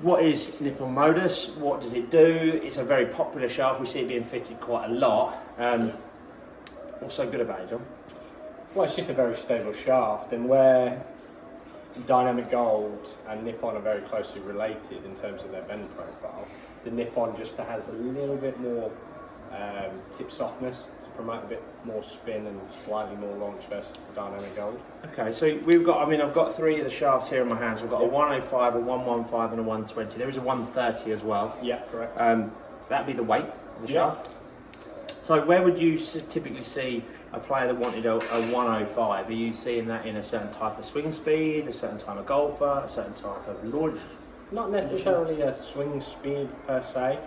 What is Nippon Modus? What does it do? It's a very popular shaft. We see it being fitted quite a lot. What's so good about it, John? Well, it's just a very stable shaft, and where Dynamic Gold and Nippon are very closely related in terms of their bend profile, the Nippon just has a little bit more tip softness to promote a bit more spin and slightly more launch versus the Dynamic Gold. Okay, so we've got, I've got three of the shafts here in my hands. We've got a 105, a 115 and a 120. There is a 130 as well. Yeah, correct. That'd be the weight of the shaft. So where would you typically see a player that wanted a 105? Are you seeing that in a certain type of swing speed, a certain type of golfer, a certain type of launch? Not necessarily a swing speed per se.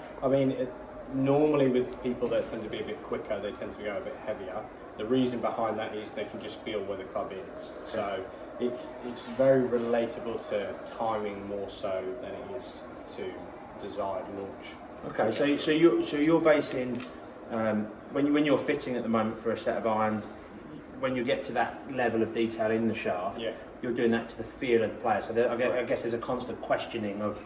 Normally with people that tend to be a bit quicker, they tend to go a bit heavier. The reason behind that is they can just feel where the club is. So it's very relatable to timing more so than it is to desired launch. Okay, so you're basing when you're fitting at the moment for a set of irons, when you get to that level of detail in the shaft, you're doing that to the feel of the player. So I guess there's a constant questioning of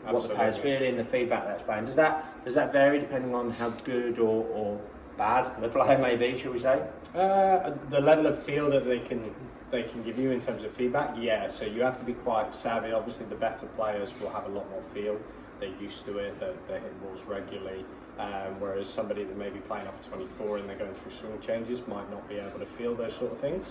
what the player's feeling, the feedback that's playing. Does that vary depending on how good or bad the player may be, shall we say? The level of feel that they can give you in terms of feedback, so you have to be quite savvy. Obviously the better players will have a lot more feel. They're used to it, they hit balls regularly, whereas somebody that may be playing off 24 and they're going through swing changes might not be able to feel those sort of things.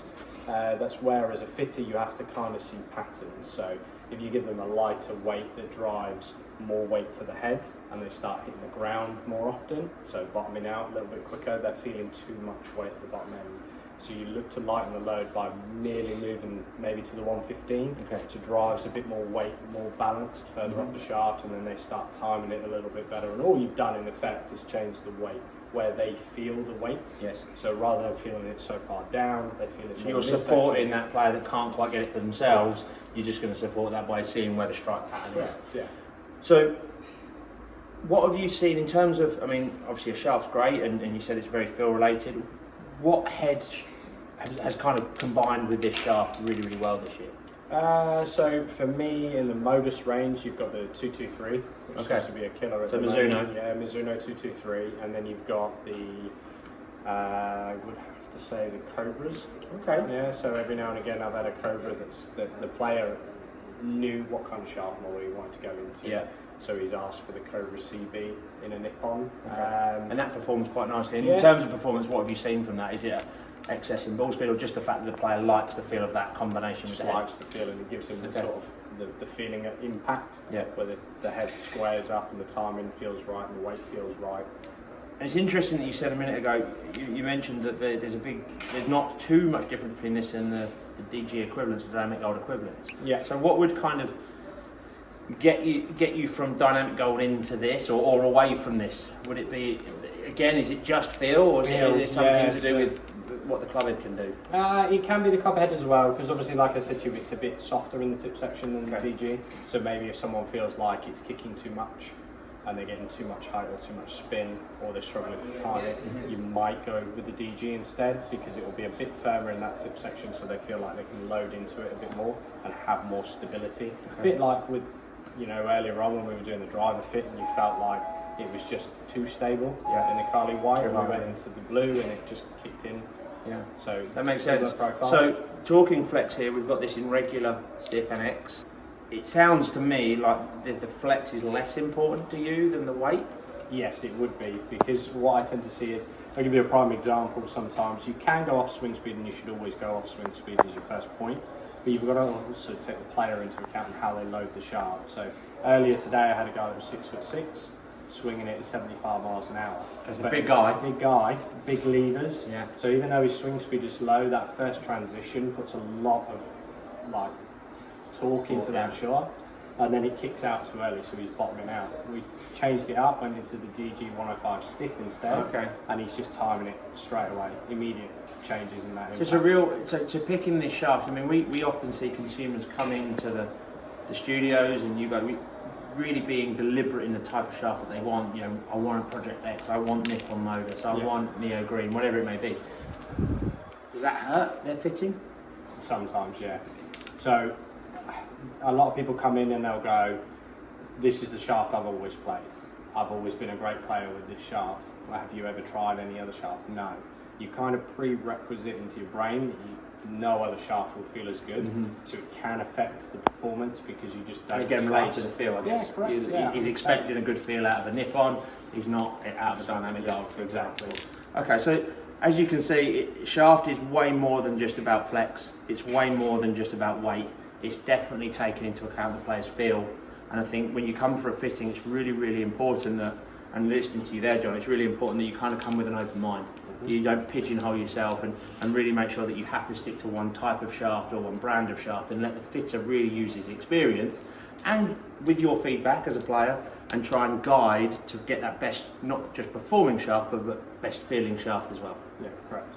That's where as a fitter you have to kind of see patterns. So if you give them a lighter weight that drives more weight to the head and they start hitting the ground more often, so bottoming out a little bit quicker, they're feeling too much weight at the bottom end. So you look to lighten the load by merely moving maybe to the 115, which drives a bit more weight, more balanced further up the shaft, and then they start timing it a little bit better. And all you've done in effect is change the weight where they feel the weight. Yes. So rather than feeling it so far down, they feel it. So you're supporting that player that can't quite get it for themselves. You're just going to support that by seeing where the strike pattern is. Yeah. So what have you seen in terms of? Obviously a shaft's great, and you said it's very feel related. What head has kind of combined with this shaft really, really well this year? So for me, in the Modus range, you've got the 223, which seems to be a killer at the Mizuno. moment. Yeah, Mizuno 223, and then you've got the, I would have to say the Cobras. Okay. Yeah, so every now and again I've had a Cobra that the player knew what kind of shaft model he wanted to go into. Yeah. So he's asked for the Cobra CB in a Nippon. And that performs quite nicely. In terms of performance, what have you seen from that? Is it excess in ball speed, or just the fact that the player likes the feel of that combination with the head? Likes the feel, and it gives him the sort of the feeling of impact, where the head squares up and the timing feels right and the weight feels right. And it's interesting that you said a minute ago, you mentioned that there's not too much difference between this and the DG equivalents, the Dynamic Gold equivalents. Yeah. So what would kind of get you from Dynamic Gold into this, or away from this? Would it be, again, is it just feel, or is it something to do with what the club head can do? It can be the club head as well, because obviously, like I said to you, it's a bit softer in the tip section than the DG. So maybe if someone feels like it's kicking too much and they're getting too much height or too much spin, or they're struggling to time it, you might go with the DG instead, because it will be a bit firmer in that tip section, so they feel like they can load into it a bit more and have more stability. A bit like with, earlier on when we were doing the driver fit and you felt like it was just too stable in the Carly White, and we went into the blue and it just kicked in. Yeah, so that makes sense. So talking flex here, we've got this in regular, stiff and X. It sounds to me like the flex is less important to you than the weight. Yes, it would be, because what I tend to see is, I'll give you a prime example. Sometimes you can go off swing speed, and you should always go off swing speed as your first point, but you've got to also take the player into account and how they load the shaft. So earlier today I had a guy that was 6'6", swinging it at 75 miles an hour. He's a big guy, big levers. Yeah. So even though his swing speed is low, that first transition puts a lot of torque into that shaft, and then it kicks out too early, so he's bottoming out. We changed it up, went into the DG 105 stiff instead, and he's just timing it straight away, immediate changes in that. So so picking this shaft, we often see consumers come into the studios, and you go, really being deliberate in the type of shaft that they want. I want a Project X, I want Nippon Modus, I want Neo Green, whatever it may be. Does that hurt their fitting? Sometimes, yeah. So a lot of people come in and they'll go, this is the shaft I've always played. I've always been a great player with this shaft. Have you ever tried any other shaft? No. You kind of prerequisite into your brain that no other shaft will feel as good, so it can affect the performance because you just don't. Again, related to the feel, I guess. Yeah, correct. He's expecting a good feel out of a Nippon. He's not out of the dynamic dog, for example. Okay, so as you can see, shaft is way more than just about flex. It's way more than just about weight. It's definitely taken into account the player's feel. And I think when you come for a fitting, it's really, really important that, and listening to you there, John, it's really important that you kind of come with an open mind. You don't pigeonhole yourself and really make sure that you have to stick to one type of shaft or one brand of shaft, and let the fitter really use his experience and with your feedback as a player, and try and guide to get that best, not just performing shaft, but best feeling shaft as well. Yeah, correct.